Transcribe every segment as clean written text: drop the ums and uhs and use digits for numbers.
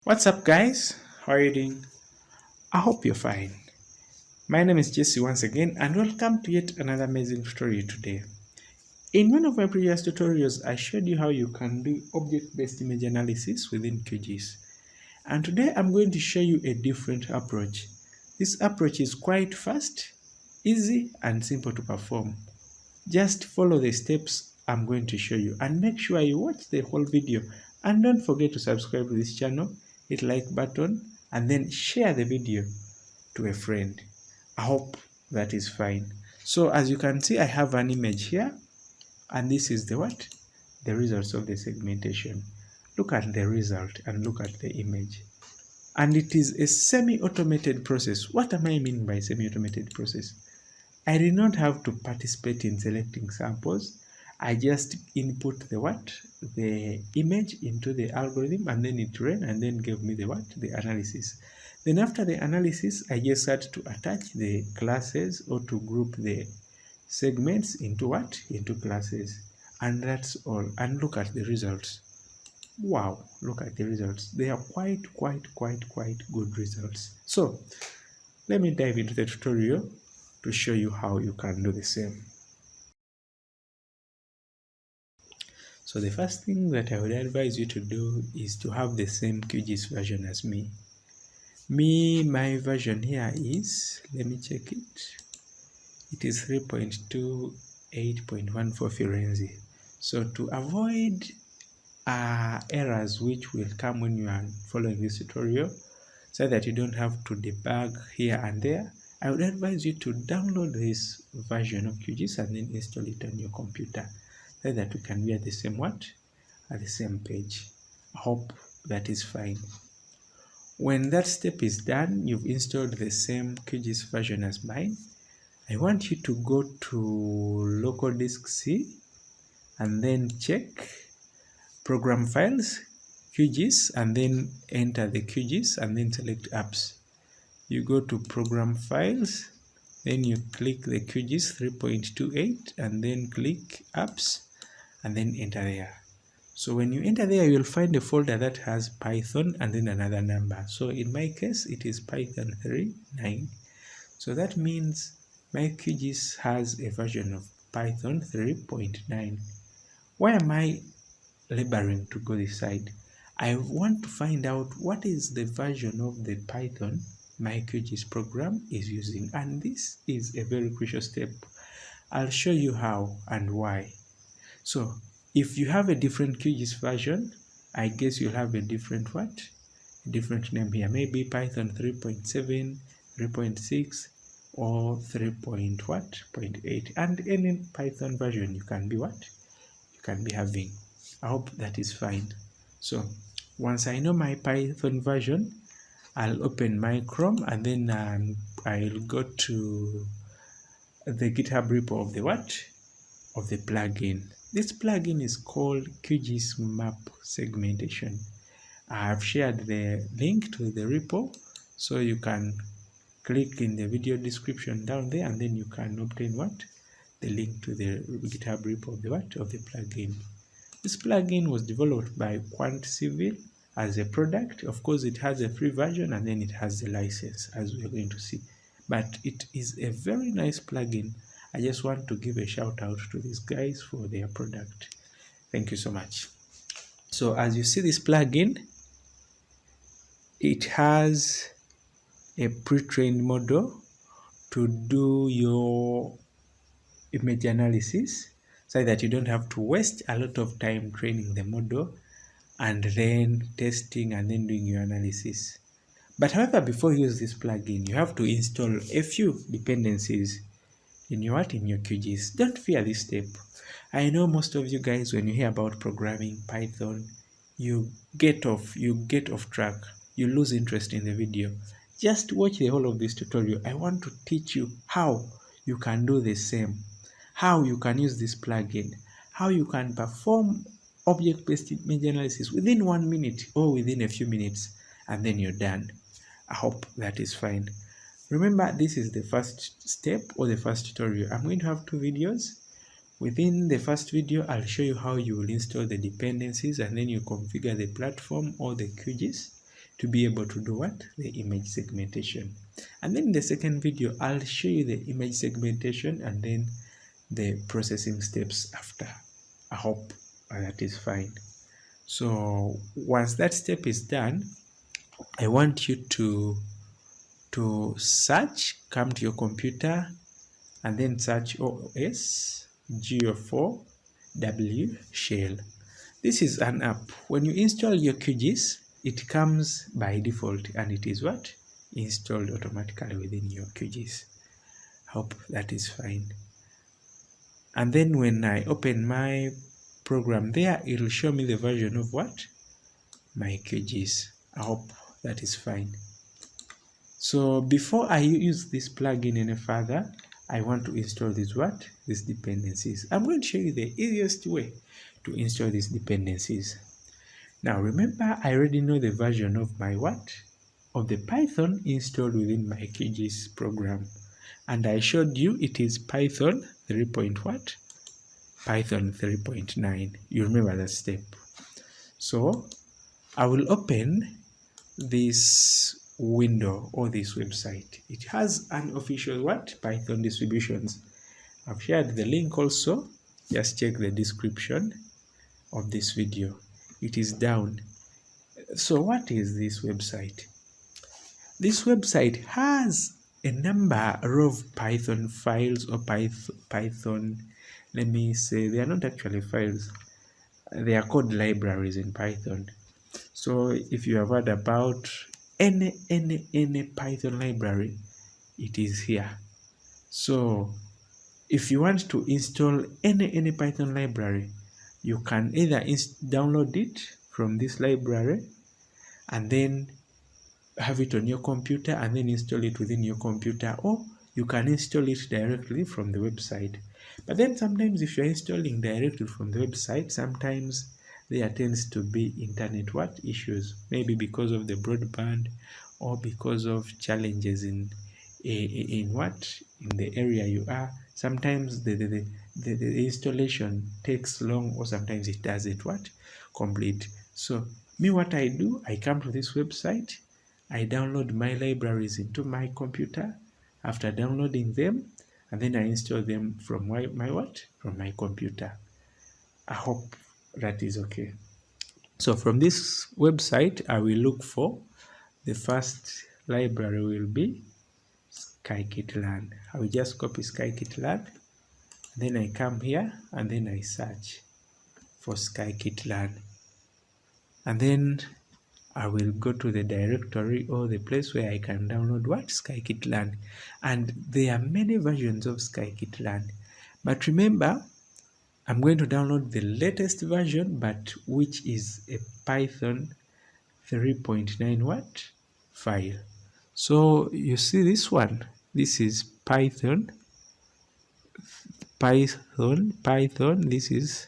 What's up, guys? How are you doing? I hope you're fine. My name is Jesse once again, and welcome to yet another amazing tutorial today. In one of my previous tutorials, I showed you how you can do object-based image analysis within QGIS. And today I'm going to show you a different approach. This approach is quite fast, easy, and simple to perform. Just follow the steps I'm going to show you and make sure you watch the whole video, and don't forget to subscribe to this channel, hit like button, and then share the video to a friend. I hope that is fine. So as you can see, I have an image here, and this is the results of the segmentation. Look at the result and look at the image. And it is a semi-automated process. What am I mean by semi-automated process? I did not have to participate in selecting samples. I just input the image into the algorithm, and then it ran and then gave me the analysis. Then after the analysis, I just had to attach the classes or to group the segments into into classes. And that's all. And look at the results. Wow, look at the results. They are quite good results. So let me dive into the tutorial to show you how you can do the same. So the first thing that I would advise you to do is to have the same QGIS version as me. My version here is, let me check it. It is 3.28.14 Firenze. So to avoid errors which will come when you are following this tutorial, so that you don't have to debug here and there, I would advise you to download this version of QGIS and then install it on your computer, so that we can be at the same at the same page. I hope that is fine. When that step is done, you've installed the same QGIS version as mine. I want you to go to local disk C and then check program files, QGIS, and then enter the QGIS and then select apps. You go to program files, then you click the QGIS 3.28 and then click apps and then enter there. So when you enter there, you'll find a folder that has Python and then another number. So in my case, it is Python 3.9. So that means my QGIS has a version of Python 3.9. Why am I laboring to go this side? I want to find out what is the version of the Python my QGIS program is using, and this is a very crucial step. I'll show you how and why. So if you have a different QGIS version, I guess you'll have a different different name here, maybe Python 3.7, 3.6, or 3.8, and any Python version you can be having. I hope that is fine. So once I know my Python version, I'll open my Chrome and then I'll go to the GitHub Repo of the plugin. This plugin is called QGIS Map Segmentation. I have shared the link to the repo, so you can click in the video description down there, and then you can obtain the link to the GitHub Repo of the plugin. This plugin was developed by QuantCV as a product. Of course, it has a free version and then it has the license, as we are going to see. But it is a very nice plugin. I just want to give a shout out to these guys for their product. Thank you so much. So as you see, this plugin, it has a pre-trained model to do your image analysis, so that you don't have to waste a lot of time training the model and then testing and then doing your analysis. But however, before you use this plugin, you have to install a few dependencies in your QGIS. Don't fear this step. I know most of you guys, when you hear about programming Python, you get off track, you lose interest in the video. Just watch the whole of this tutorial. I want to teach you how you can do the same, how you can use this plugin, how you can perform object-based image analysis within 1 minute or within a few minutes, and then you're done. I hope that is fine. Remember, this is the first step or the first tutorial. I'm going to have 2 videos. Within the first video, I'll show you how you will install the dependencies, and then you configure the platform or the QGIS to be able to do what? The image segmentation. And then in the second video, I'll show you the image segmentation and then the processing steps after. I hope that is fine. So once that step is done, I want you to search, come to your computer, and then search OS G4W shell. This is an app. When you install your QGIS, it comes by default and it is what? Installed automatically within your QGIS. Hope that is fine. And then when I open my program there, it will show me the version of what? My QGIS. I hope that is fine. So before I use this plugin any further, I want to install this what? These dependencies. I'm going to show you the easiest way to install these dependencies. Now remember, I already know the version of my what? Of the Python installed within my QGIS program. And I showed you it is Python 3. What? Python 3.9. You remember that step. So I will open this window or this website. It has an official what? Python distributions. I've shared the link also. Just check the description of this video. It is down. So what is this website? This website has a number of Python files or Python, let me say, they are not actually files. They are called libraries in Python. So if you have heard about any Python library, it is here. So if you want to install any Python library, you can either download it from this library and then have it on your computer and then install it within your computer, or you can install it directly from the website. But then sometimes if you're installing directly from the website, sometimes there tends to be internet what issues, maybe because of the broadband or because of challenges in the area you are. Sometimes the installation takes long, or sometimes it doesn't what complete. So me, what I do, I come to this website, I download my libraries into my computer. After downloading them, and then I install them from from my computer. I hope that is okay. So from this website, I will look for the first library will be Skykit Learn. I will just copy Skykit Learn. Then I come here and then I search for Skykit Learn. And then I will go to the directory or the place where I can download what? Skykit Learn. And there are many versions of Skykit Learn. But remember, I'm going to download the latest version, but which is a Python 3.9 what? File. So you see this one. This is Python. This is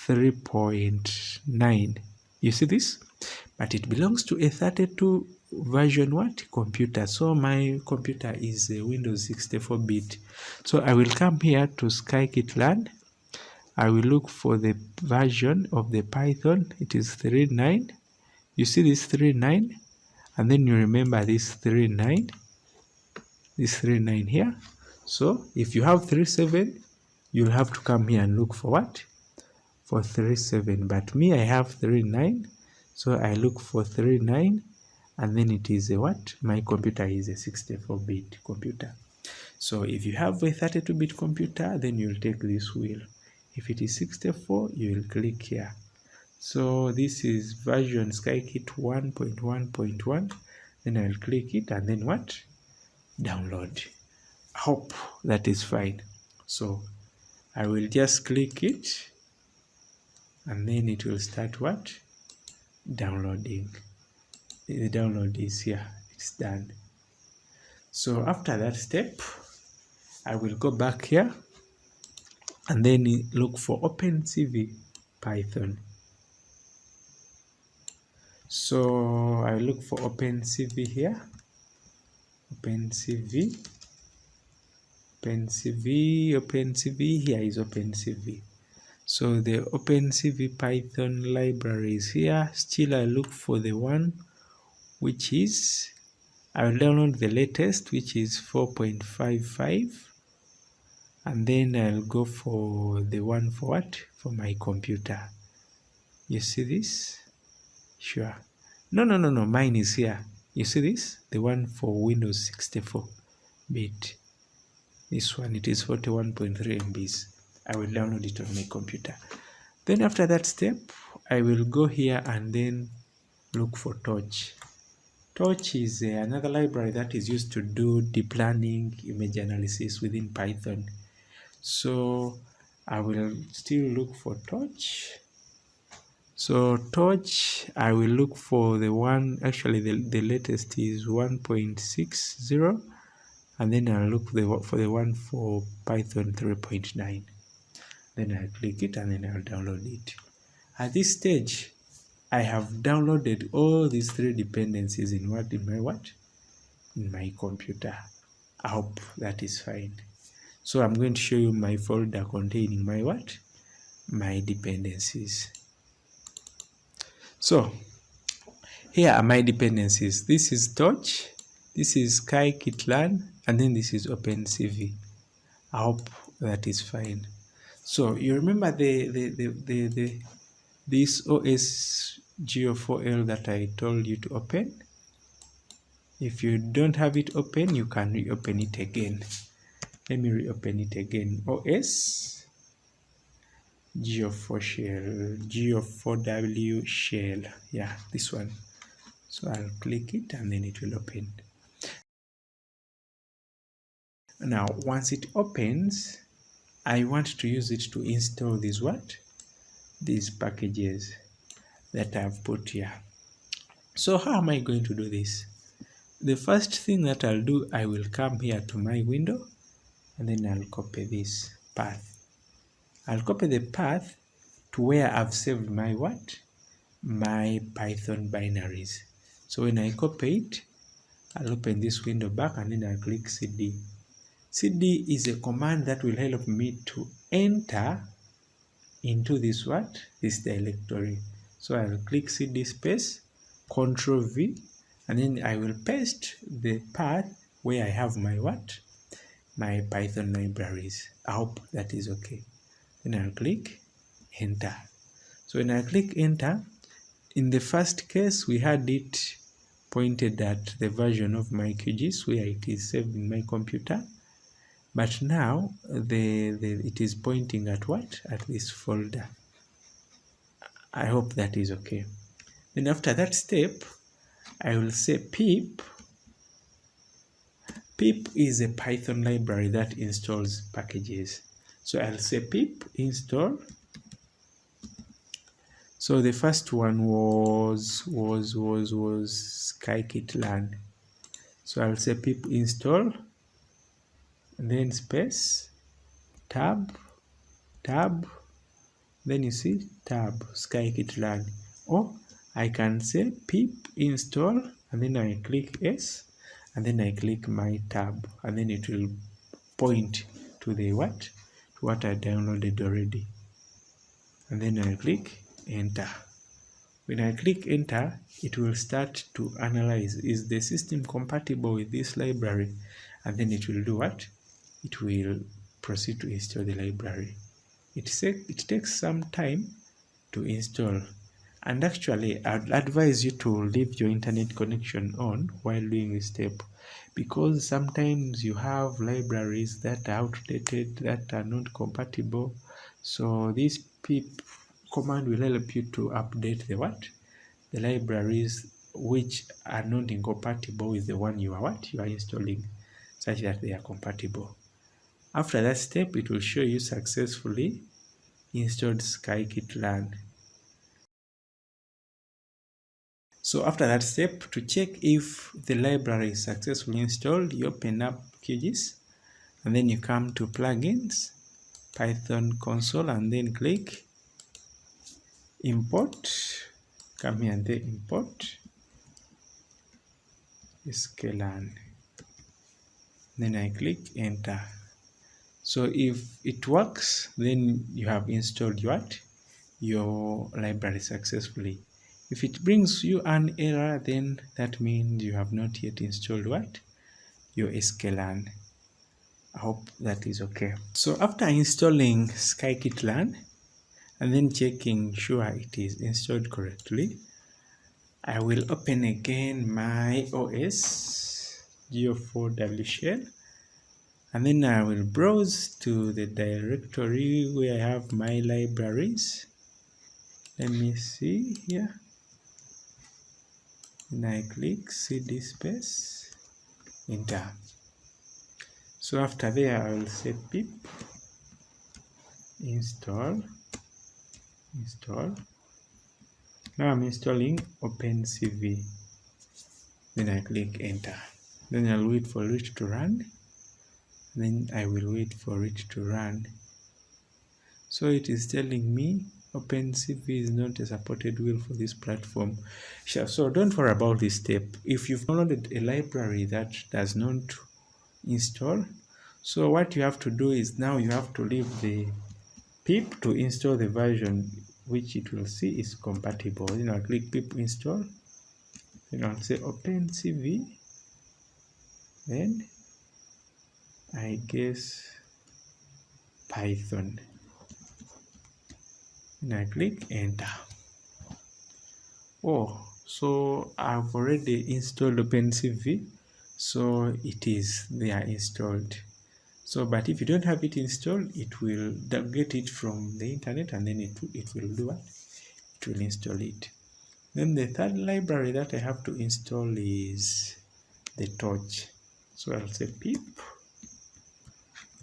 3.9. You see this? But it belongs to a 32 version what? Computer. So my computer is a Windows 64-bit. So I will come here to Skykit Learn. I will look for the version of the Python. It is 3.9. You see this 3.9, and then you remember this 3.9. This 3.9 here. So if you have 3.7, you'll have to come here and look for what? For 3.7. But me, I have 3.9. So I look for 3.9, and then it is a what? My computer is a 64-bit computer. So if you have a 32-bit computer, then you'll take this wheel. If it is 64, you will click here. So this is version Skykit 1.1.1. Then I'll click it and then what? Download. I hope that is fine. So I will just click it and then it will start what? Downloading. The download is here. It's done. So after that step, I will go back here and then look for OpenCV Python. So I look for OpenCV here. OpenCV. Here is OpenCV. So the OpenCV Python library is here. Still I look for the one which is, I will download the latest, which is 4.55, and then I'll go for the one for what? For my computer. You see this? Sure. No, mine is here. You see this? The one for Windows 64-bit. This one, it is 41.3 MBs. I will download it on my computer. Then after that step, I will go here and then look for Torch. Torch is another library that is used to do deep learning image analysis within Python. So I will still look for Torch. So Torch, I will look for the one, actually the latest is 1.60, and then I'll look for the one for Python 3.9. Then I'll click it and then I'll download it. At this stage, I have downloaded all these 3 dependencies in my computer. I hope that is fine. So I'm going to show you my folder containing my dependencies. So here are my dependencies. This is Torch, this is Skykit Learn, and then this is OpenCV. I hope that is fine. So you remember this OSGO4L that I told you to open? If you don't have it open, you can reopen it again. Let me reopen it again. OSGO4 shell, GO4W shell. Yeah, this one. So I'll click it and then it will open. Now, once it opens, I want to use it to install these packages that I've put here. So how am I going to do this? The first thing that I'll do, I will come here to my window and then I'll copy this path. I'll copy the path to where I've saved my Python binaries. So when I copy it, I'll open this window back and then I'll click CD. CD is a command that will help me to enter into this directory. So I'll click CD space, Control V, and then I will paste the path where I have my Python libraries. I hope that is okay. Then I'll click enter. So when I click enter, in the first case we had it pointed at the version of my QGIS where it is saved in my computer. But now it is pointing at At this folder. I hope that is okay. Then after that step, I will say pip. Pip is a Python library that installs packages. So I'll say pip install. So the first one was Skykit Learn. So I'll say pip install, and then space, tab, then you see tab, Skykit Learn. Or I can say pip install, and then I click S, and then I click my tab, and then it will point to the to what I downloaded already. And then I click enter. When I click enter, it will start to analyze, is the system compatible with this library? And then it will do what? It will proceed to install the library. It takes some time to install, and actually I'd advise you to leave your internet connection on while doing this step, because sometimes you have libraries that are outdated, that are not compatible. So this pip command will help you to update the libraries which are not incompatible with the one you are installing, such that they are compatible. After that step, it will show you successfully installed Skykit Learn. So after that step, to check if the library is successfully installed, you open up QGIS and then you come to plugins, Python console, and then click import. Come here and then import sklearn. Then I click enter. So if it works, then you have installed your library successfully. If it brings you an error, then that means you have not yet installed what? Your sklearn. I hope that is okay. So after installing scikit-learn and then checking sure it is installed correctly, I will open again my OS Geo4W shell, and then I will browse to the directory where I have my libraries. Let me see here. Then I click cd space enter. So after there, I will say pip install. Now I'm installing OpenCV. Then I click enter. Then I'll wait for it to run. Then I will wait for it to run. So it is telling me OpenCV is not a supported wheel for this platform. Sure. So don't worry about this step. If you've downloaded a library that does not install, so what you have to do is now you have to leave the pip to install the version which it will see is compatible. Then I'll click pip install. Then I'll say OpenCV. Then I guess Python. And I click enter. Oh, so I've already installed OpenCV, so it is there installed. So, but if you don't have it installed, it will get it from the internet, and then it will do what? It will install it. Then the third library that I have to install is the torch. So I'll say pip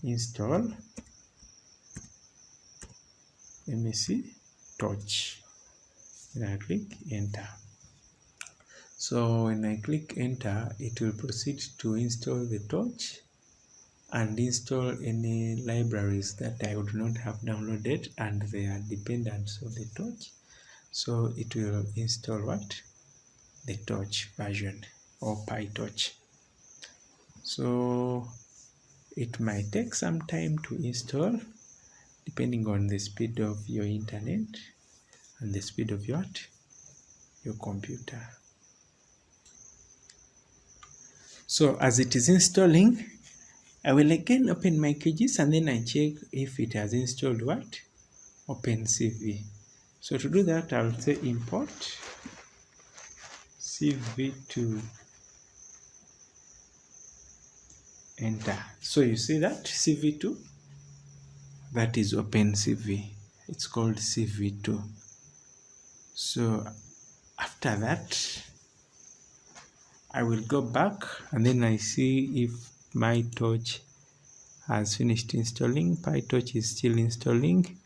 install torch. Then I click enter. So when I click enter, it will proceed to install the torch and install any libraries that I would not have downloaded and they are dependents of the torch. So it will install what? The torch version or PyTorch. So it might take some time to install depending on the speed of your internet and the speed of your computer. So as it is installing, I will again open my QGIS and then I check if it has installed what? OpenCV. So to do that, I'll say import CV2. Enter. So you see that CV2? That is OpenCV. It's called CV2. So after that, I will go back and then I see if my torch has finished installing. PyTorch is still installing,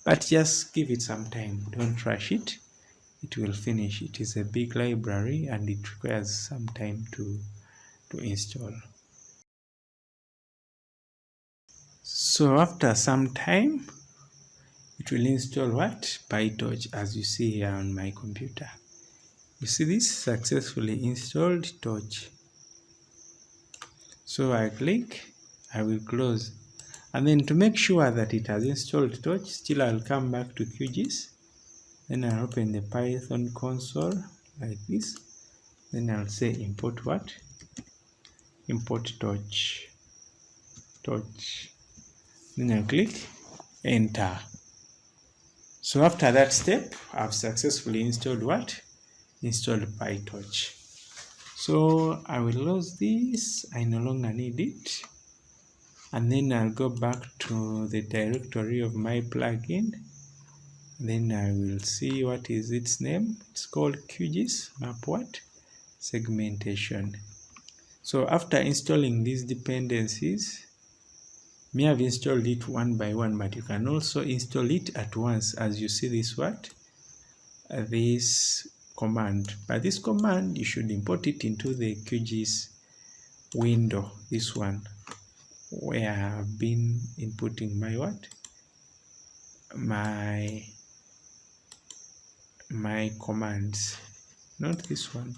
but just give it some time. Don't rush it. It will finish. It is a big library and it requires some time to install. So after some time, it will install what? PyTorch, as you see here on my computer. You see this? Successfully installed torch. So I click, I will close. And then to make sure that it has installed torch, still I'll come back to QGIS. Then I'll open the Python console like this. Then I'll say import what? Import torch. Then I'll click enter. So after that step, I've successfully installed what? Installed PyTorch. So I will close this. I no longer need it. And then I'll go back to the directory of my plugin. Then I will see what is its name. It's called QGIS map what? Segmentation. So after installing these dependencies, may have installed it one by one, but you can also install it at once, as you see this what? This command. But this command, you should import it into the QGIS window, this one, where I have been inputting my what? My commands. Not this one.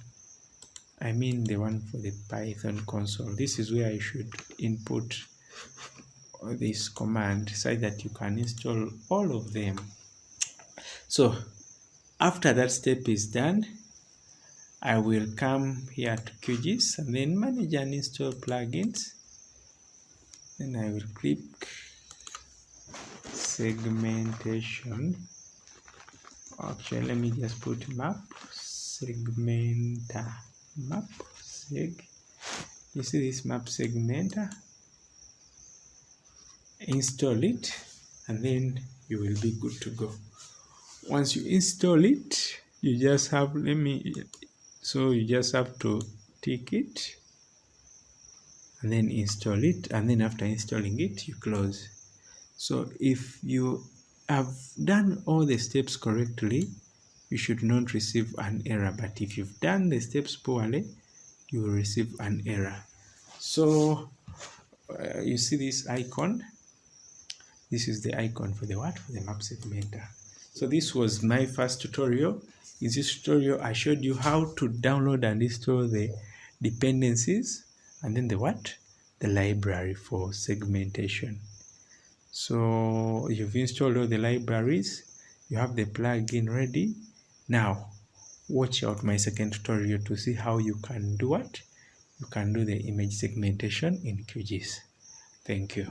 I mean the one for the Python console. This is where I should input this command so that you can install all of them. So After that step is done, I will come here to QGIS and then manage and install plugins. Then I will click segmentation. Actually, let me just put map, segmenter, map, seg. You see this map segmenter? Install it, and then you will be good to go. Once you install it, you just have, you just have to tick it, and then install it, and then after installing it, you close. So if you have done all the steps correctly, you should not receive an error. But if you've done the steps poorly, you will receive an error. So you see this icon. This is the icon for the what? For the map segmenter. So this was my first tutorial. In this tutorial, I showed you how to download and install the dependencies and then the what? The library for segmentation. So you've installed all the libraries, you have the plugin ready. Now watch out my second tutorial to see how you can do what? You can do the image segmentation in QGIS. Thank you.